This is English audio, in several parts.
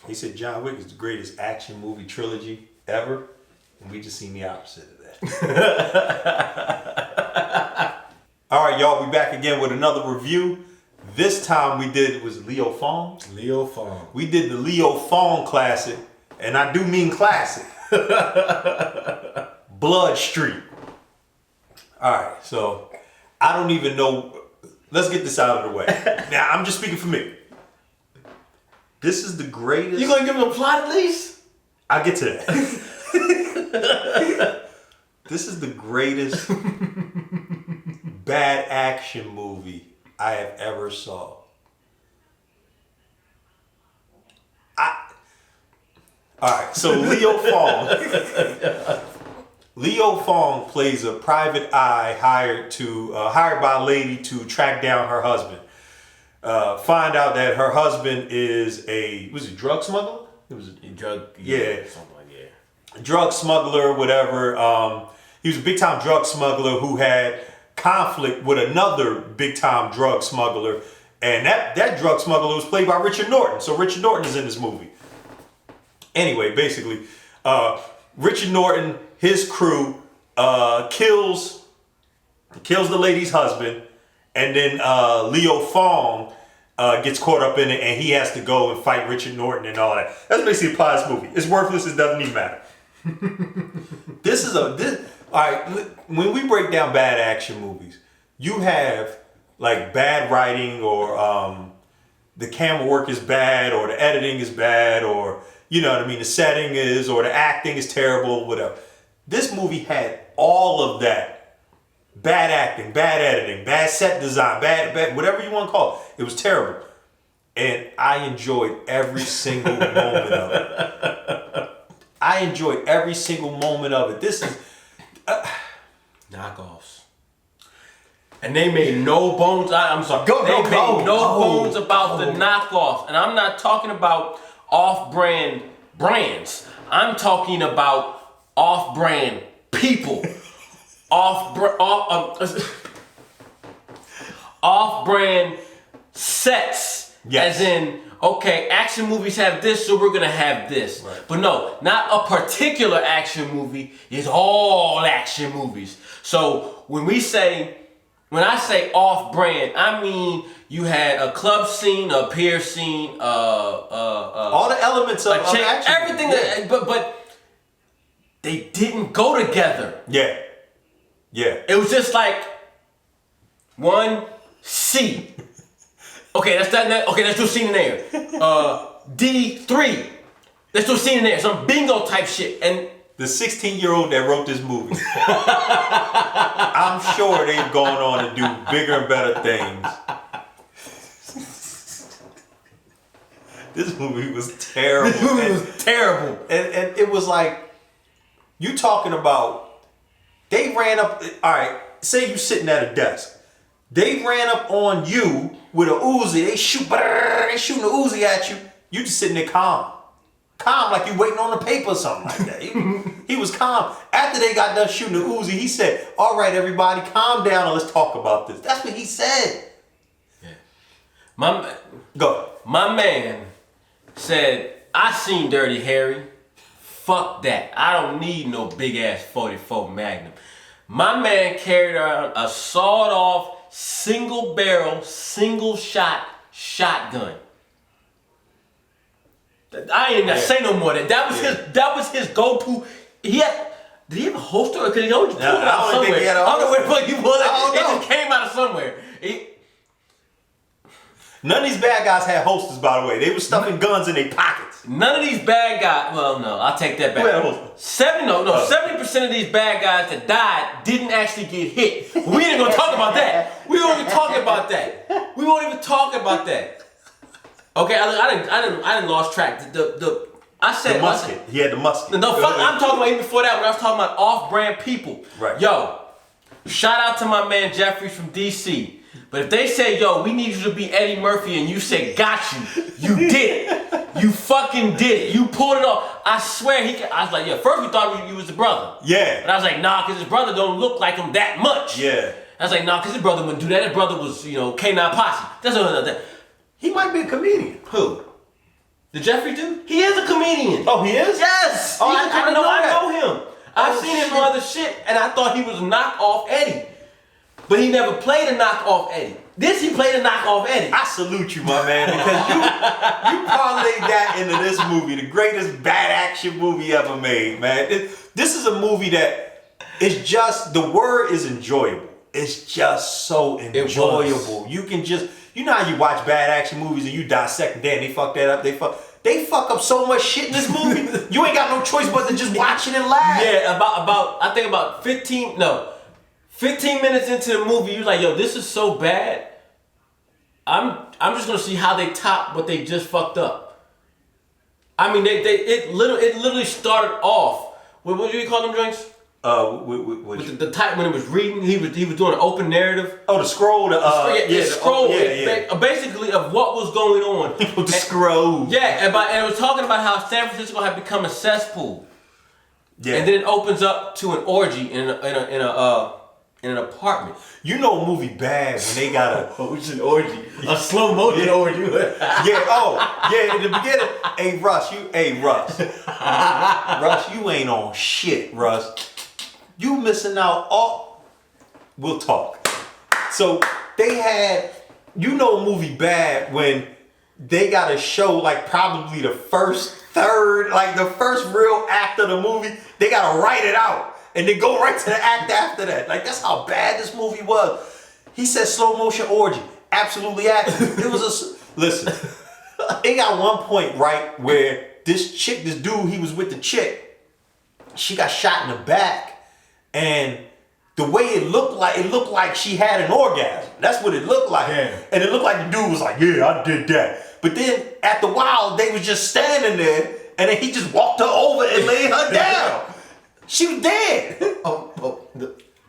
He said John Wick is the greatest action movie trilogy ever, and we just seen the opposite of that. All right, y'all, we back again with another review. This time we did, was Leo Fong? Leo Fong. We did the Leo Fong classic, and I do mean classic. Blood Street. All right, so I don't even know. Let's get this out of the way. Now, I'm just speaking for me. This is the greatest. You gonna give him a plot at least? I'll get to that. This is the greatest bad action movie I have ever saw. Alright, so Leo Fong plays a private eye hired by a lady to track down her husband. Find out that her husband is a drug smuggler? It was a drug, something like drug smuggler, whatever. He was a big time drug smuggler who had conflict with another big time drug smuggler, and that drug smuggler was played by Richard Norton. So Richard Norton is in this movie. Anyway, basically, Richard Norton, his crew, kills the lady's husband, and then Leo Fong gets caught up in it, and he has to go and fight Richard Norton and all that. That's basically the plot of this movie. It's worthless. It doesn't even matter. All right, when we break down bad action movies, you have like bad writing, or the camera work is bad, or the editing is bad, or you know what I mean, the setting is, or the acting is terrible, whatever. This movie had all of that. Bad acting, bad editing, bad set design, bad, whatever you want to call it. It was terrible. And I enjoyed every single moment of it. This is knockoffs. And they made no bones. I'm sorry. They made no bones about the knockoffs. And I'm not talking about off-brand brands. I'm talking about off-brand people. Off-brand sets. Yes. As in, okay, action movies have this, so we're gonna have this. Right. But no, not a particular action movie. It's all action movies. So when I say off-brand, I mean you had a club scene, a pier scene, all the elements of action. Everything, yeah. But they didn't go together. Yeah. It was just like 1C. Okay, that's that. Okay, let's do a scene in there. D3. Let's do a scene in there. Some bingo type shit. And the 16-year-old that wrote this movie, I'm sure they've gone on to do bigger and better things. This movie was terrible. And it was like, you talking about, they ran up, all right, say you sitting at a desk. They ran up on you with a Uzi. They shooting the Uzi at you. You just sitting there calm. Calm like you waiting on a paper or something like that. He was calm. After they got done shooting the Uzi, he said, all right, everybody, calm down and let's talk about this. That's what he said. Yeah. Go. My man said, I seen Dirty Harry. Fuck that. I don't need no big ass 44 Magnum. My man carried around a sawed-off, single-barrel, single-shot shotgun. I ain't gonna say no more. That was his go-to. Did he have a holster, or could he always pull it out somewhere? I don't know where the fuck he pulled it. It just came out of somewhere. None of these bad guys had holsters, by the way. They were stuffing guns in their pockets. None of these bad guys. Well, no, I'll take that back. 70% of these bad guys that died didn't actually get hit. We ain't gonna talk about that. We won't even talk about that. Okay, I didn't lost track. I said the musket. He had the musket. No, fuck. I'm talking about even before that when I was talking about off-brand people. Right. Yo, shout out to my man Jeffries from DC. But if they say, yo, we need you to be Eddie Murphy, and you say, got you, you did it. You fucking did it. You pulled it off. I swear I was like, yeah, first we thought you was the brother. Yeah. But I was like, nah, because his brother don't look like him that much. Yeah. I was like, nah, because his brother wouldn't do that. His brother was, K9 Posse. That's another thing. He might be a comedian. Who? The Jeffrey dude? He is a comedian. Oh, he is? Yes. Oh, I know him. I've seen him on other shit, and I thought he was a knockoff Eddie. But he never played a knockoff Eddie. This he played a knockoff Eddie. I salute you, my man, because you parlayed that into this movie, the greatest bad action movie ever made, man. This is a movie that is just, the word is enjoyable. It's just so enjoyable. You can just, you know how you watch bad action movies and you dissect and damn, they fuck that up, they fuck up so much shit in this movie. You ain't got no choice but to just watch it and laugh. Yeah, I think about 15 minutes into the movie, you're like, yo, this is so bad. I'm just gonna see how they top what they just fucked up. I mean, it literally started off. What do you call them drinks? With the type when it was reading, he was doing an open narrative. Oh, the scroll. The scroll. Basically of what was going on. The scroll. Yeah, and it was talking about how San Francisco had become a cesspool. Yeah. And then it opens up to an orgy in an apartment. You know a movie bad when they got an orgy. A slow motion orgy. in the beginning. Hey Russ, you ain't on shit, Russ. You missing out all. We'll talk. So they had, you know a movie bad when they got to show like probably the first third, like the first real act of the movie. They got to write it out. And then go right to the act after that. Like, that's how bad this movie was. He said slow motion orgy. Absolutely accurate. It was listen, it got one point, right, where this dude, he was with the chick. She got shot in the back. And the way it looked like she had an orgasm. That's what it looked like. Yeah. And it looked like the dude was like, yeah, I did that. But then, after a while, they was just standing there. And then he just walked her over and laid her down. She was dead.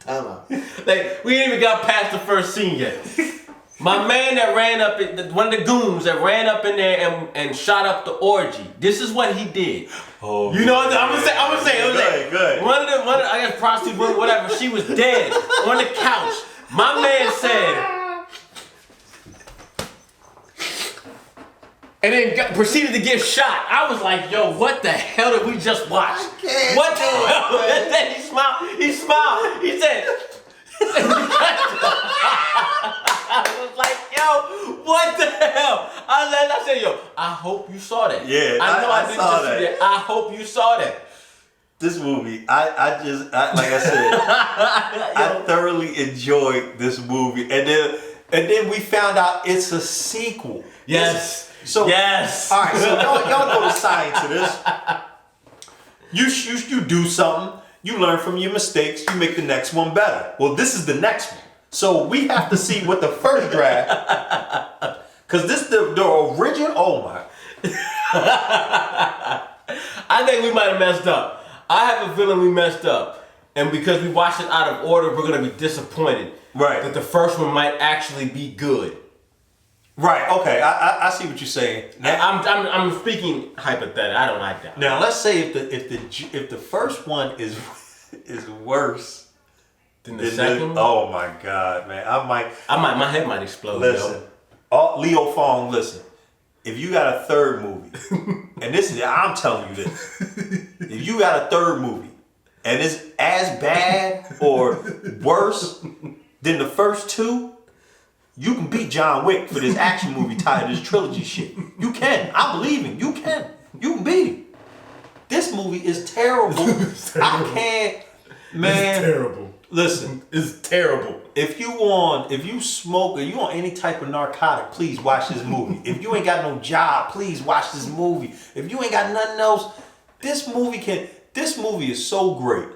Time out. Like, we ain't even got past the first scene yet. My man that ran up, one of the goons that ran up in there and shot up the orgy. This is what he did. Oh, you know what I'm gonna say. Good. One of the I guess prostitute woman, whatever. She was dead on the couch. My man said. And then proceeded to get shot. I was like, yo, what the hell did we just watch? What the hell? And then he smiled. He said, I was like, yo, what the hell? I said, yo, I hope you saw that. Yeah, I know I didn't saw just see that. I hope you saw that. This movie, like I said, I thoroughly enjoyed this movie. And then we found out it's a sequel. Yes. Yes. All right, so y'all know the science of this. You do something, you learn from your mistakes, you make the next one better. Well, this is the next one. So we have to see what the first draft, because this the original, oh my. I think we might have messed up. I have a feeling we messed up. And because we watched it out of order, we're going to be disappointed. Right. That the first one might actually be good. Right. Okay. I see what you're saying. Now, I'm speaking hypothetically. I don't like that. Now let's say if the first one is worse than the second. Oh my God, man! My head might explode. Listen, Leo Fong. Listen, if you got a third movie, and I'm telling you this, if you got a third movie and it's as bad or worse than the first two. You can beat John Wick for this action movie tied to this trilogy shit. You can. I believe him. You can. You can beat him. This movie is terrible. I can't, man. It's terrible. Listen. It's terrible. If you smoke or you on any type of narcotic, please watch this movie. If you ain't got no job, please watch this movie. If you ain't got nothing else, this movie is so great.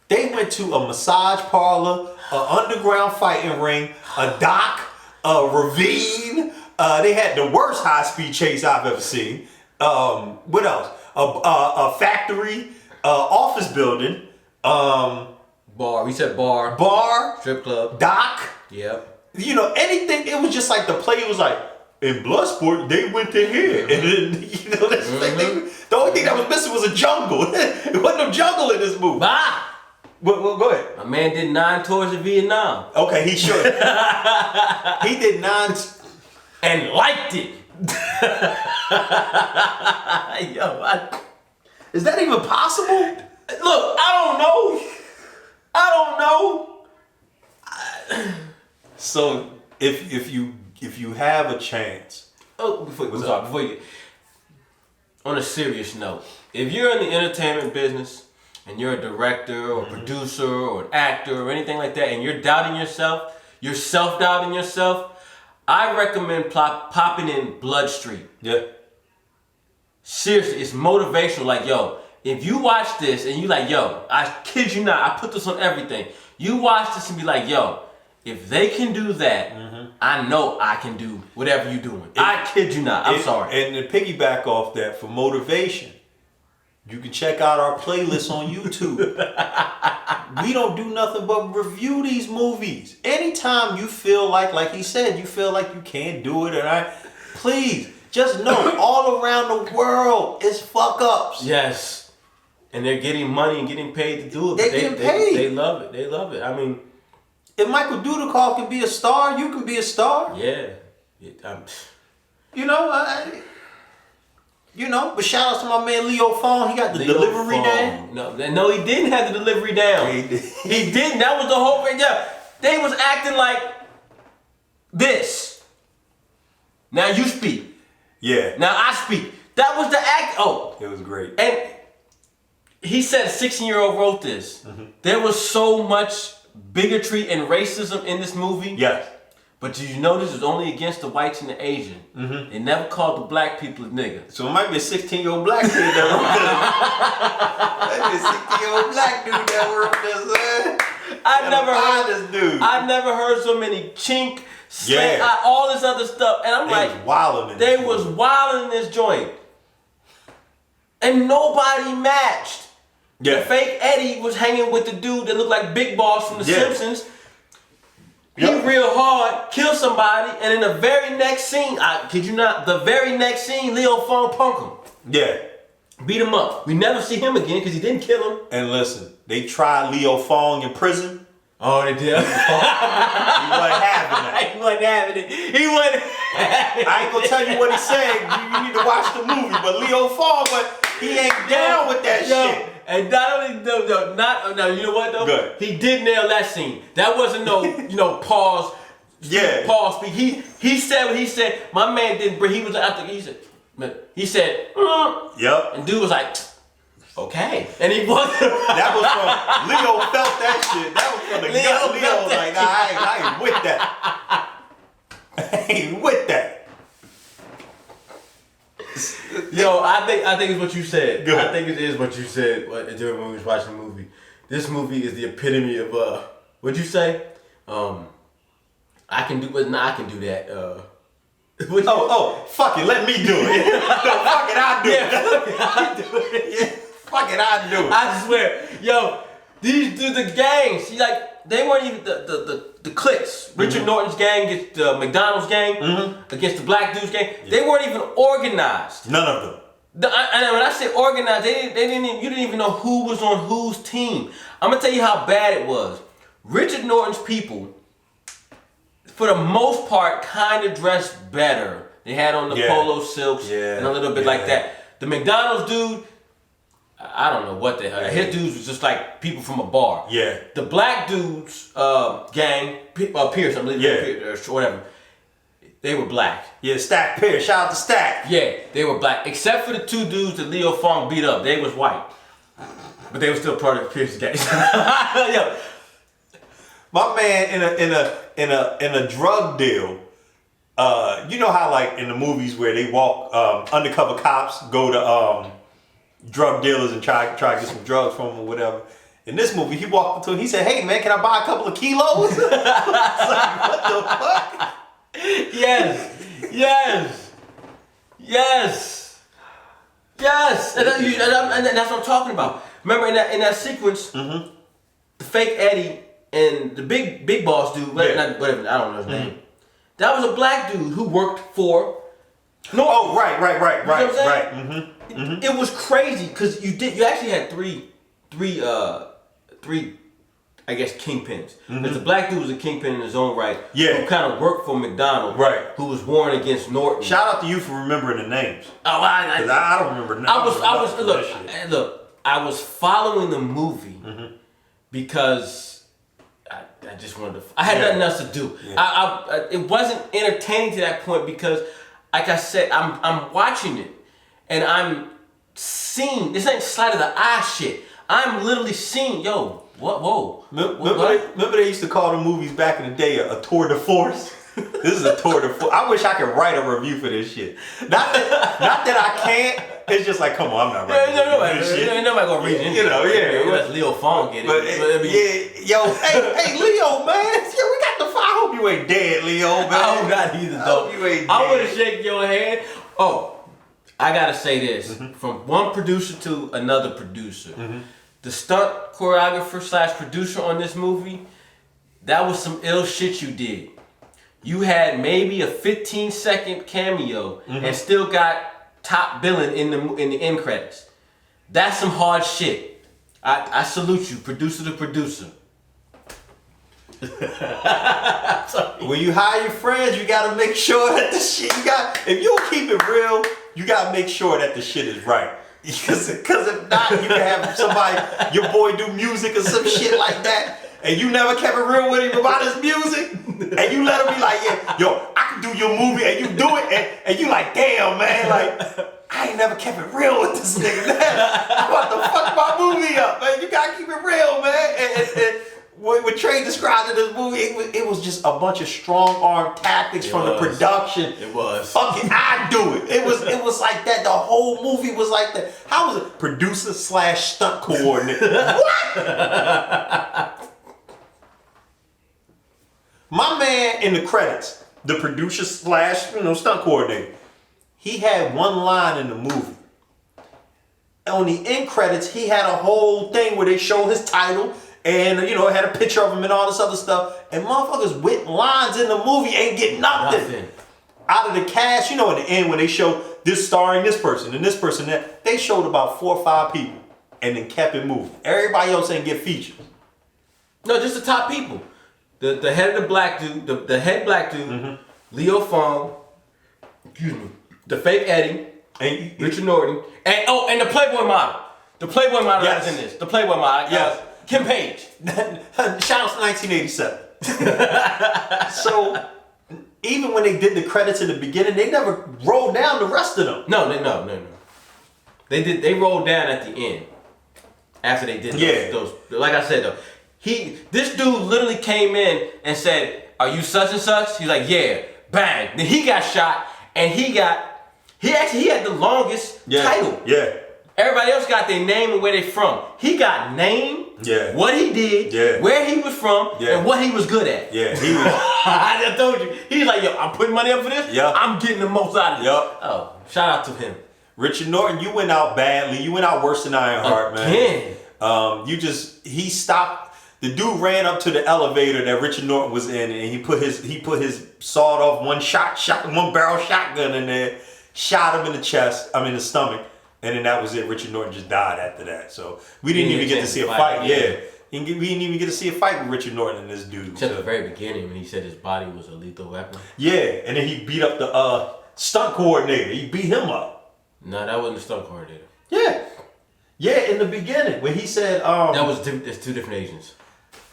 They went to a massage parlor, an underground fighting ring, a dock, a ravine. They had the worst high-speed chase I've ever seen. What else? A factory, office building. Bar. We said bar. Bar. Strip club. Dock. Yep. You know, anything. It was just like the play was like, in Bloodsport, they went to here. And then, you know, the only thing that was missing was a jungle. There wasn't no jungle in this movie. Bah! Well, go ahead. My man did 9 tours of Vietnam. Okay, he should. He did 9. And liked it. Is that even possible? Look, I don't know. So if you have a chance. Before you, on a serious note, if you're in the entertainment business and you're a director or producer or an actor or anything like that, and you're doubting yourself, you're self-doubting yourself, I recommend popping in Blood Street. Yeah. Seriously, it's motivational. Like, yo, if you watch this and you like, yo, I kid you not, I put this on everything. You watch this and be like, yo, if they can do that, I know I can do whatever you're doing. I kid you not. I'm sorry. And to piggyback off that, for motivation, you can check out our playlist on YouTube. We don't do nothing but review these movies. Anytime you feel like he said, you feel like you can't do it, please just know all around the world is fuck ups. Yes. And they're getting money and getting paid to do it. They're getting paid. They love it. They love it. I mean, if Michael Dudikoff can be a star, you can be a star. Yeah. But shout out to my man Leo Fong. He got the delivery down. No, he didn't have the delivery down. He didn't. That was the whole thing. Yeah. They was acting like this. Now you speak. Yeah. Now I speak. That was the act. Oh. It was great. And he said a 16-year-old wrote this. There was so much bigotry and racism in this movie. Yes. But did you notice it was only against the whites and the Asian? They never called the black people a nigga. So it might be a 16-year-old black kid that wrote this. Might be a 16-year-old black dude that wrote this, man. I never heard so many chink, slang, all this other stuff. And I'm like, they was wilding in this joint. And nobody matched. Yeah. The fake Eddie was hanging with the dude that looked like Big Boss from The Simpsons. He real hard, kill somebody, and in the very next scene, I kid you not, the very next scene, Leo Fong punk him. Yeah. Beat him up. We never see him again because he didn't kill him. And listen, they tried Leo Fong in prison. Oh, they did. He wasn't having that. He wasn't having it. I ain't gonna tell you what he said. You need to watch the movie. But Leo Fong, he ain't down with that shit. And not only you know what though? Good. He did nail that scene. That wasn't no, pause. Yeah. Pause speak. He said what he said. My man didn't bring. He was after. He said. Yep. And dude was like, okay. And he wasn't. That was from Leo felt that shit. That was from the gut. Leo was like, nah, I ain't with that. I ain't with that. Yo, I think it's what you said. Good. I think it is what you said during when we was watching the movie. This movie is the epitome of what'd you say? I can do that. Fuck it, let me do it. Fuck it, I'll do it. Fuck it, I'll do it. I swear, yo, these do the gangs. They weren't even the cliques. Richard Norton's gang against the McDonald's gang, against the black dude's gang. Yeah. They weren't even organized. None of them. And when I say organized, you didn't even know who was on whose team. I'm gonna tell you how bad it was. Richard Norton's people, for the most part, kind of dressed better. They had on the polo silks and a little bit like that. The McDonald's dude, I don't know what the hell. His dudes was just like people from a bar. Yeah. The black dudes gang, Pierce, I believe, Pierce, or whatever. They were black. Yeah, Stack Pierce. Shout out to Stack. Yeah, they were black. Except for the two dudes that Leo Fong beat up. They was white. But they were still part of Pierce's gang. Yo. My man in a drug deal. You know how like in the movies where they walk undercover cops go to drug dealers and try to get some drugs from them or whatever. In this movie, he walked up to him. He said, "Hey man, can I buy a couple of kilos?" It's like, what the fuck? Yes. And that's what I'm talking about. Remember in that sequence, the fake Eddie and the big boss dude, whatever, I don't know his name. That was a black dude who worked for. Right. You know what I'm saying? It was crazy because you actually had three I guess, kingpins. Because the black dude was a kingpin in his own right. Yeah. Who kind of worked for McDonald's. Right. Who was warring against Norton. Shout out to you for remembering the names. Oh, I don't remember names. I was following the movie because I just wanted to. I had nothing else to do. Yeah. It wasn't entertaining to that point because, like I said, I'm watching it and I'm seeing. This ain't sleight of the eye shit. I'm literally seeing, yo, whoa. Remember they used to call the movies back in the day a tour de force? This is a tour de force. I wish I could write a review for this shit. Not that I can't. It's just like, come on, I'm not writing this shit. Ain't nobody gonna read it. You know, Let Leo Fong get it. Hey, Leo, man. Yeah, we got the fire. I hope you ain't dead, Leo, man. I hope not either, though. I hope you ain't dead. I want to shake your hand. Oh, I gotta say this. From one producer to another producer. The stunt choreographer / producer on this movie, that was some ill shit you did. You had maybe a 15-second cameo and still got top billing in the end credits. That's some hard shit. I salute you, producer to producer. When you hire your friends, you gotta make sure that the shit if you keep it real, you gotta make sure that the shit is right. Because if not, you can have somebody, your boy do music or some shit like that, and you never kept it real with him about his music, and you let him be like, yeah, yo, I can do your movie, and you do it, and you like, damn, man, like, I ain't never kept it real with this nigga, man. I'm about to fuck my movie up, man. You gotta keep it real, man. And when Trey described this movie, it was just a bunch of strong arm tactics from the production. It was. Fuck it, I do it. It was like that. The whole movie was like that. How was it? Producer / stunt coordinator. What? My man in the credits, the producer / stunt coordinator, he had one line in the movie. On the end credits, he had a whole thing where they show his title. And, it had a picture of him and all this other stuff. And motherfuckers with lines in the movie ain't getting nothing. Out of the cast, in the end when they show this starring this person and this person that, they showed about 4 or 5 people and then kept it moving. Everybody else ain't get features. No, just the top people. The head of the black dude, the head black dude, Leo Fong, the fake Eddie, and Richard Norton, and the Playboy model. The Playboy model that's in this. The Playboy model. Yes. Kim Page. Shout out to 1987. So, even when they did the credits in the beginning, they never rolled down the rest of them. No. They rolled down at the end. After they did those. Like I said, though. This dude literally came in and said, "Are you such and such?" He's like, "Yeah." Bang. Then he got shot, and he had the longest title. Yeah. Everybody else got their name and where they from. He got name, what he did, where he was from, and what he was good at. Yeah, he was. I just told you. He's like, yo, I'm putting money up for this. Yep. I'm getting the most out of it. Yep. Oh, shout out to him. Richard Norton, you went out badly. You went out worse than Ironheart, man. He stopped. The dude ran up to the elevator that Richard Norton was in, and he put his sawed off one barrel shotgun in there, shot him in the stomach. And then that was it. Richard Norton just died after that. So we didn't even get to see a fight. Yeah. We didn't even get to see a fight with Richard Norton and this dude. Except at the very beginning when he said his body was a lethal weapon. Yeah. And then he beat up the stunt coordinator. He beat him up. No, that wasn't the stunt coordinator. Yeah. Yeah, in the beginning when he said there's 2 different Asians.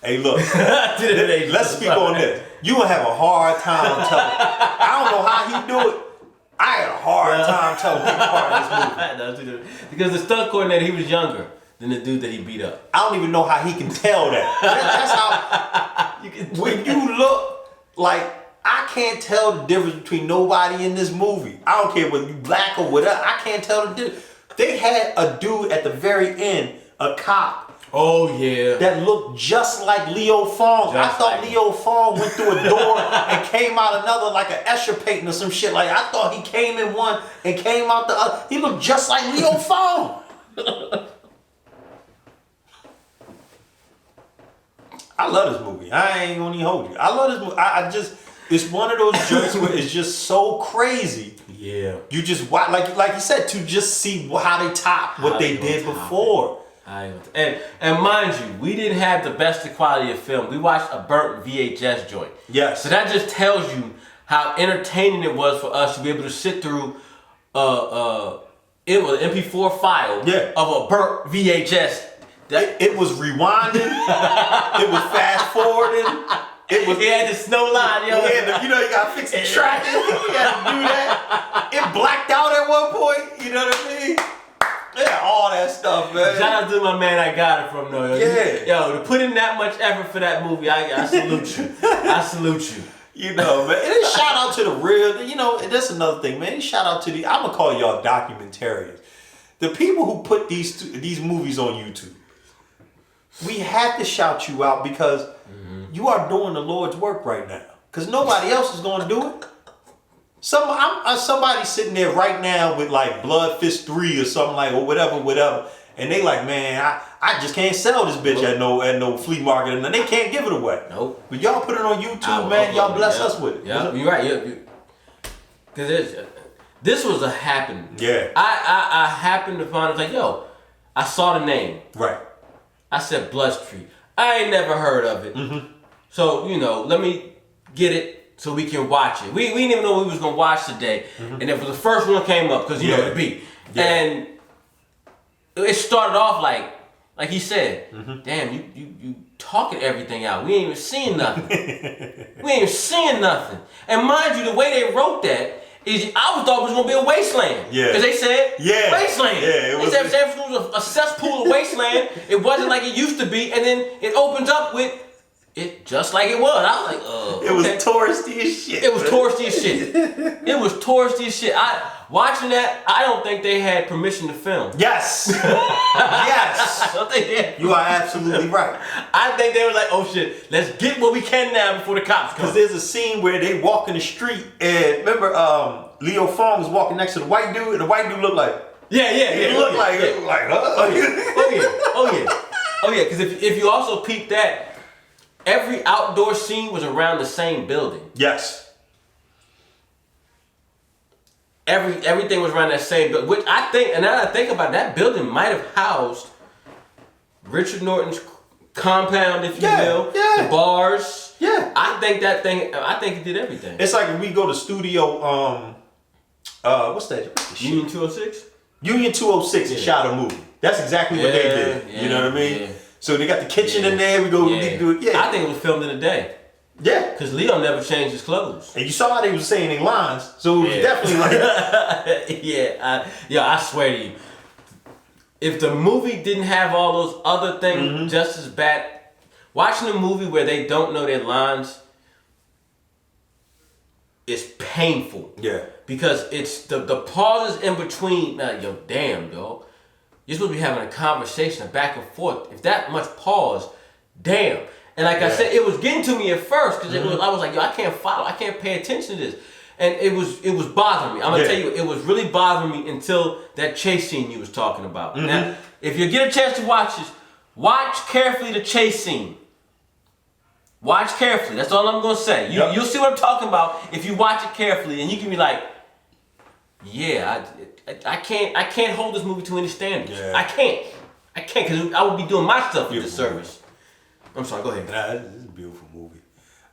Hey, look. Let's speak on this. You gonna have a hard time telling. I don't know how he do it. I had a hard time telling people part of this movie. Because the stunt coordinator, he was younger than the dude that he beat up. I don't even know how he can tell that. That's how, when you look, like, I can't tell the difference between nobody in this movie. I don't care whether you black or whatever. I can't tell the difference. They had a dude at the very end, a cop. Oh, yeah. That looked just like Leo Fong. I thought Leo Fong went through a door and came out another like an Escher painting or some shit. Like, I thought he came in one and came out the other. He looked just like Leo Fong. I love this movie. I ain't gonna even hold you. I love this movie. It's one of those joints where it's just so crazy. Yeah. You just watch, like you said, to just see how they top what they did before. And mind you, we didn't have the best of quality of film. We watched a burnt VHS joint. Yes. So that just tells you how entertaining it was for us to be able to sit through it was an MP4 file of a burnt VHS. It was rewinding. It was fast forwarding. He had the snow line, yo. You gotta fix the track. You gotta do that. It blacked out at one point. You know what I mean? Yeah, all that stuff, man. Shout out to my man I got it from, though. Yeah. Yo, to put in that much effort for that movie, I salute you. I salute you. You know, man. And then shout out to the real, and that's another thing, man. Shout out to I'm going to call y'all documentarians. The people who put these movies on YouTube. We have to shout you out because you are doing the Lord's work right now. Because nobody else is going to do it. Somebody sitting there right now with like Blood Fist 3 or something or whatever. And they like, man, I just can't sell this bitch at no flea market. And they can't give it away. Nope. But y'all put it on YouTube, man. Y'all bless us with it. Yeah, you're right. Because this was a happening. Yeah. I happened to find, like, yo, I saw the name. Right. I said Bloodstreet. I ain't never heard of it. Mm-hmm. So, let me get it so we can watch it. We didn't even know what we was going to watch today. Mm-hmm. And it was the first one that came up because, the beat. Yeah. And it started off like he said, damn, you talking everything out. We ain't even seeing nothing. And mind you, the way they wrote that, I thought it was going to be a wasteland. Yeah. Because they said wasteland. Yeah, they said San Francisco was a cesspool of wasteland. It wasn't like it used to be. And then it opens up with it just like it was. I was like, It was touristy as shit. It was touristy as shit. Watching that, I don't think they had permission to film. Yes. Yes. I don't think they had. You are absolutely right. I think they were like, oh shit, let's get what we can now before the cops come. Because there's a scene where they walk in the street and remember Leo Fong was walking next to the white dude and the white dude looked like He looked like Oh yeah, because if you also peep that, every outdoor scene was around the same building. Yes. Everything was around that same building, which I think, and now that I think about it, that building might have housed Richard Norton's compound, if you will. Yeah. The bars. Yeah. I think it did everything. It's like when we go to studio, what's that? Union 206? Union 206 and shot a movie. That's exactly what they did. You know what I mean? Yeah. So they got the kitchen in there. We do it. Yeah. I think it was filmed in a day. Yeah. Because Leo never changed his clothes. And you saw how they was saying their lines. So it was definitely like... I swear to you. If the movie didn't have all those other things just as bad... Watching a movie where they don't know their lines is painful. Yeah. Because it's the pauses in between. Damn, dog. You're supposed to be having a conversation, a back and forth. If that much pause, damn. And like I said, it was getting to me at first because I was like, yo, I can't follow. I can't pay attention to this. And it was bothering me. I'm going to tell you, it was really bothering me until that chase scene you was talking about. Now, if you get a chance to watch this, watch carefully the chase scene. Watch carefully. That's all I'm going to say. You'll see what I'm talking about if you watch it carefully. And you can be like, yeah, I can't hold this movie to any standards. Yeah. I can't because I would be doing my stuff with disservice. I'm sorry, go ahead. Nah, this is a beautiful movie.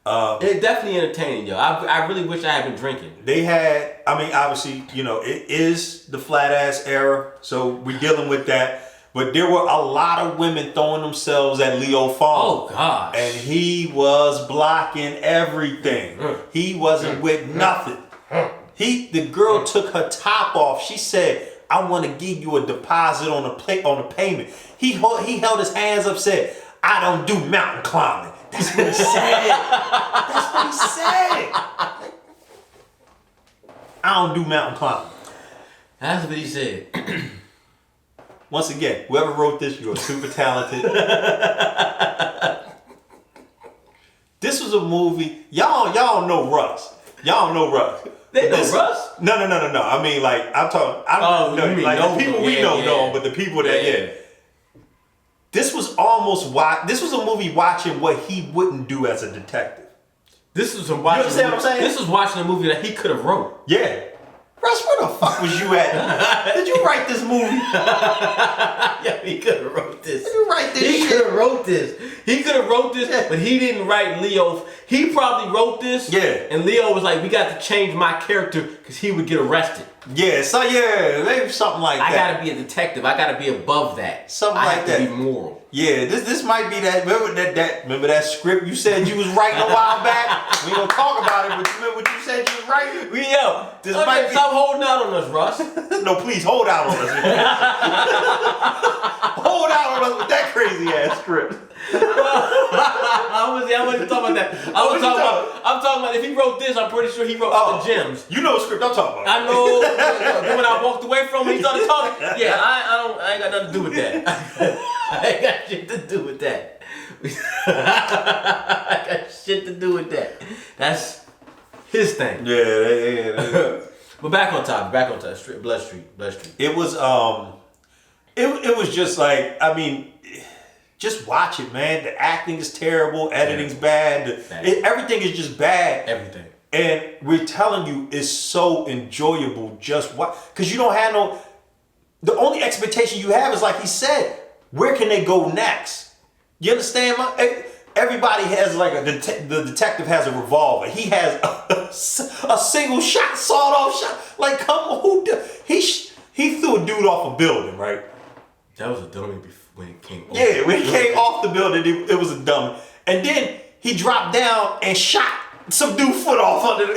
It's definitely entertaining, yo. I really wish I had been drinking. They had, obviously, it is the flat ass era, so we're dealing with that. But there were a lot of women throwing themselves at Leo Fong. Oh, gosh. And he was blocking everything. He wasn't with nothing. The girl took her top off. She said, I want to give you a deposit on the payment. He held his hands up, said, I don't do mountain climbing. That's what he said. I don't do mountain climbing. That's what he said. Once again, whoever wrote this, you're super talented. This was a movie. Y'all know Russ. Y'all know Russ. They know Russ? No. I mean, like, I'm talking. The people we know, but the people that, This was a movie watching what he wouldn't do as a detective. This was watching. You understand what I'm saying? This was watching a movie that he could have wrote. Yeah. Russ, where the fuck was you at? Did you write this movie? Yeah, he could have have wrote this. You write this He shit. could have wrote this. He could have wrote this, Yeah. but he didn't write Leo. He probably wrote this. Yeah. And Leo was like, we got to change my character because he would get arrested. Yeah, so yeah, maybe something like I that. gotta be a detective. I gotta be above that. Something I like have that. to be moral. Yeah, this might be that. Remember that script you said you was writing a while back? We ain't gonna talk about it, but you remember what you said you was writing? This might be- Stop holding out on us, Russ. No, please hold out on us. Hold out on us with that crazy ass script. I wasn't talking about that. I'm talking about if he wrote this, I'm pretty sure he wrote other gems. You know what script I'm talking about. I know when I walked away from him, he started talking. Yeah, I ain't got nothing to do with that. I ain't got shit to do with that. I got shit to do with that. That's his thing. Yeah. But back on top. Blood Street. It was it was just like, I mean, just watch it, man. The acting is terrible, editing's bad. Everything is just bad. Everything. And we're telling you, it's so enjoyable. Just what? Because you don't have no. The only expectation you have is, like he said, where can they go next? You understand? Everybody has like the detective has a revolver. He has a single shot, sawed off shot. Like, come on, he threw a dude off a building, right? That was a dummy when it came off. Yeah, when he came off the building, it was a dummy. And then he dropped down and shot some dude foot off under the.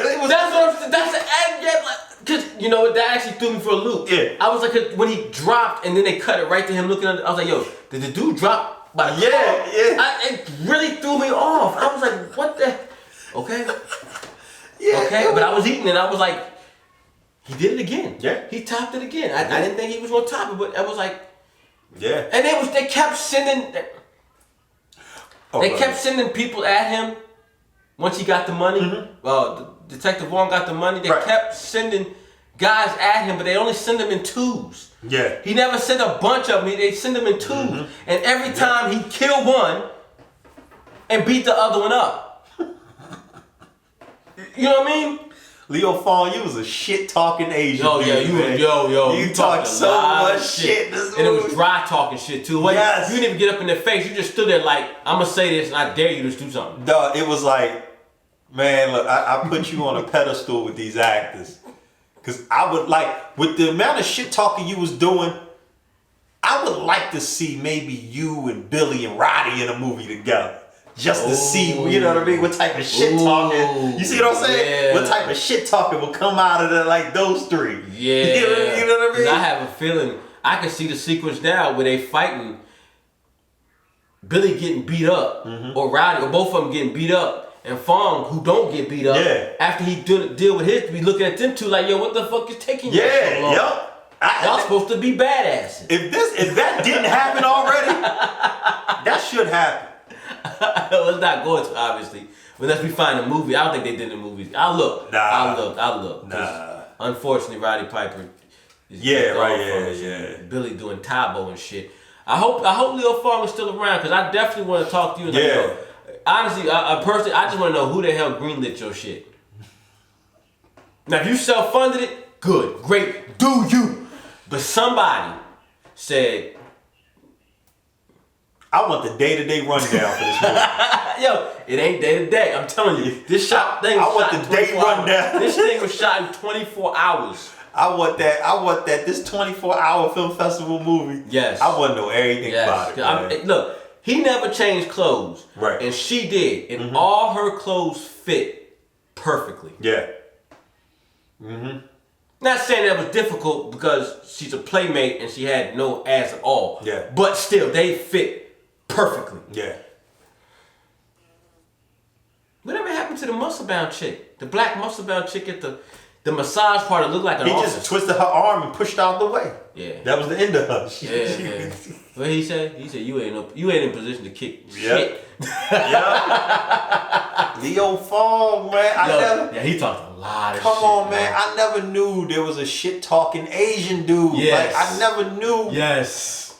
Cause you know what, that actually threw me for a loop. Yeah. I was like, when he dropped and then they cut it right to him looking under. I was like, yo, did the dude drop by the car? Yeah. It really threw me off. I was like, what the? Okay. Yeah. Okay, but I was eating and I was like, he did it again. Yeah. He topped it again. I didn't think he was gonna top it, but I was like, yeah. and they kept sending. They kept sending people at him once he got the money. Mm-hmm. Detective Wong got the money. They kept sending guys at him, but they only send them in twos. Yeah. He never sent a bunch of them. They send them in twos. And every time he killed one and beat the other one up. You know what I mean? Leo Fong, you was a shit talking Asian. Yo, dude, man. You talked so much shit. And it was dry talking shit too. Yes. You didn't even get up in their face. You just stood there like, I'm gonna say this and I dare you to do something. Dog, it was like, man, look, I put you on a pedestal with these actors. Cause I would like, with the amount of shit talking you was doing, I would like to see maybe you and Billy and Roddy in a movie together. Just to see, you know what I mean, what type of shit talking. You see what I'm saying? Yeah. What type of shit talking will come out of that, like those three. Yeah. You know what I mean? I have a feeling, I can see the sequence now where they fighting, Billy getting beat up, or Roddy, or both of them getting beat up. And Fong, who don't get beat up, after he deal with his, be looking at them two like, yo, what the fuck is taking you so long? Y'all supposed to be badasses. If that didn't happen already, that should happen. Let's not go into, obviously. Unless we find a movie. I don't think they did the movies. I'll look. I'll look. Nah. Unfortunately, Roddy Piper is Billy doing Tabo and shit. I hope Leo Fong is still around because I definitely want to talk to you. Like, yo, honestly, personally, I just want to know who the hell greenlit your shit. Now, if you self-funded it, good, great, do you. But somebody said, I want the day-to-day rundown for this movie. yo, it ain't day-to-day. I'm telling you, this thing was shot in 24 hours. This thing was shot in 24 hours. I want that. This 24-hour film festival movie. Yes. I want to know everything about it. Look, he never changed clothes. Right. And she did. And all her clothes fit perfectly. Yeah. Not saying that was difficult because she's a playmate and she had no ass at all. Yeah. But still, they fit perfectly. Yeah. Whatever happened to the muscle-bound chick? The black muscle-bound chick at the massage party looked like an officer. He just twisted her arm and pushed out the way. Yeah. That was the end of her. Yeah. What he said? He said you ain't in position to kick shit. Yeah. Leo Fong, man. He talked a lot of shit. Come on, man. I never knew there was a shit talking Asian dude. Yes. Like, I never knew. Yes.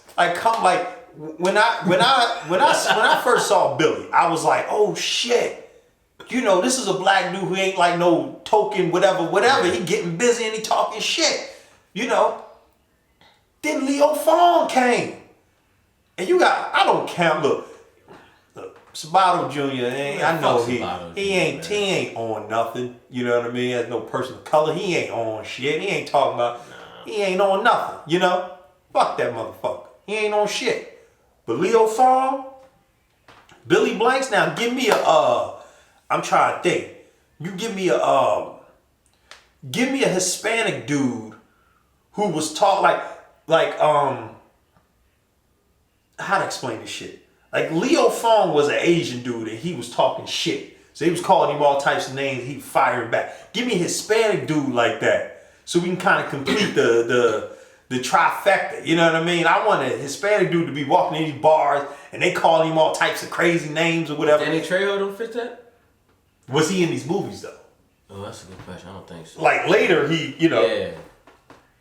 When I first saw Billy, I was like, oh shit. You know, this is a black dude who ain't like no token, whatever. He getting busy and he talking shit. You know. Then Leo Fong came. And you got, I don't count, look, Sabato Jr. I know he ain't on nothing. You know what I mean? He has no person of color. He ain't on shit. He ain't talking about. He ain't on nothing. You know? Fuck that motherfucker. He ain't on shit. But Leo Fong, Billy Blanks. Now give me a. I'm trying to think. You give me a. Give me a Hispanic dude who was taught like how to explain this shit. Like Leo Fong was an Asian dude and he was talking shit. So he was calling him all types of names. He fired back. Give me a Hispanic dude like that, so we can kind of complete the trifecta. You know what I mean? I want a Hispanic dude to be walking in these bars and they call him all types of crazy names or whatever. Danny Trejo don't fit that? Was he in these movies though? Oh, that's a good question. I don't think so. Like later, he, you know. Yeah.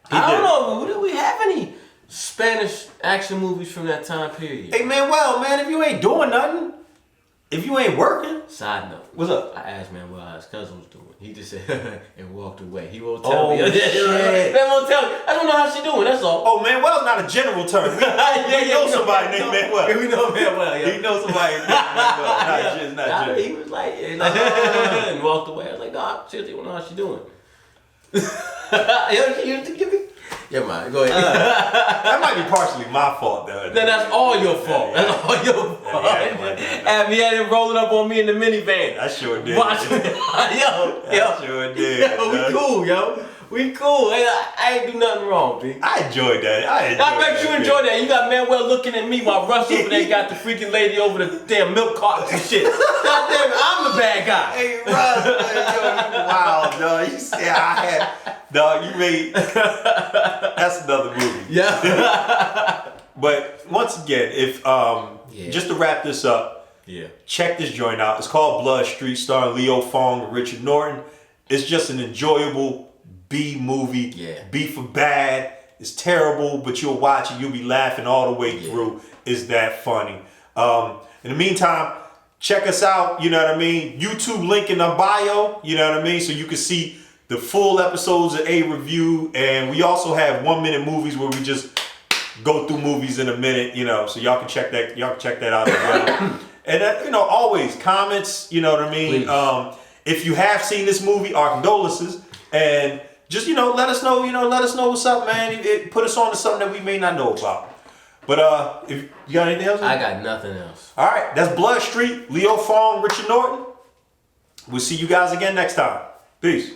I don't know. Do we have any Spanish action movies from that time period? Hey Manuel, man, if you ain't doing nothing, if you ain't working. Side note. What's up? I asked Manuel how his cousin was doing. He just said and walked away. He won't tell me. Shit. Man won't tell me. I don't know how she doing. That's all. Oh, Manuel's not a general term. We know somebody named Manuel. Yeah, we know Manuel. Yeah. He knows somebody named Manuel. Not just. He was like, and walked away. I was like, nah, seriously, I don't know how she doing. You have to give me. Yeah, man, go ahead. That might be partially my fault, though. Then that's all your fault. Yeah. That's all your fault. And he had him rolling up on me in the minivan. I sure did. Watch me. Yo. I sure did. Yo, we cool, yo. We cool. Hey, I ain't do nothing wrong, B. I enjoyed that. I bet you enjoyed that. You got Manuel looking at me while Russ over there got the freaking lady over the damn milk cartons and shit. God damn it, I'm the bad guy. Hey, Russ, man, yo, you wild, dog. You said I had, dog, you made, that's another movie. Yeah. But once again, if, just to wrap this up, check this joint out. It's called Blood Street, starring Leo Fong and Richard Norton. It's just an enjoyable B movie. B for bad. It's terrible, but you'll watch it. You'll be laughing all the way through. It's that funny. In the meantime, check us out. You know what I mean? YouTube link in the bio. You know what I mean? So you can see the full episodes of A Review. And we also have 1 minute movies where we just go through movies in a minute. You know, so y'all can check that. Y'all can check that out as well. And you know, always comments. You know what I mean? If you have seen this movie, our condolences. And just, you know, let us know, let us know what's up, man. Put us on to something that we may not know about. But if you got anything else? I got nothing else. All right, that's Blood Street, Leo Fong, Richard Norton. We'll see you guys again next time. Peace.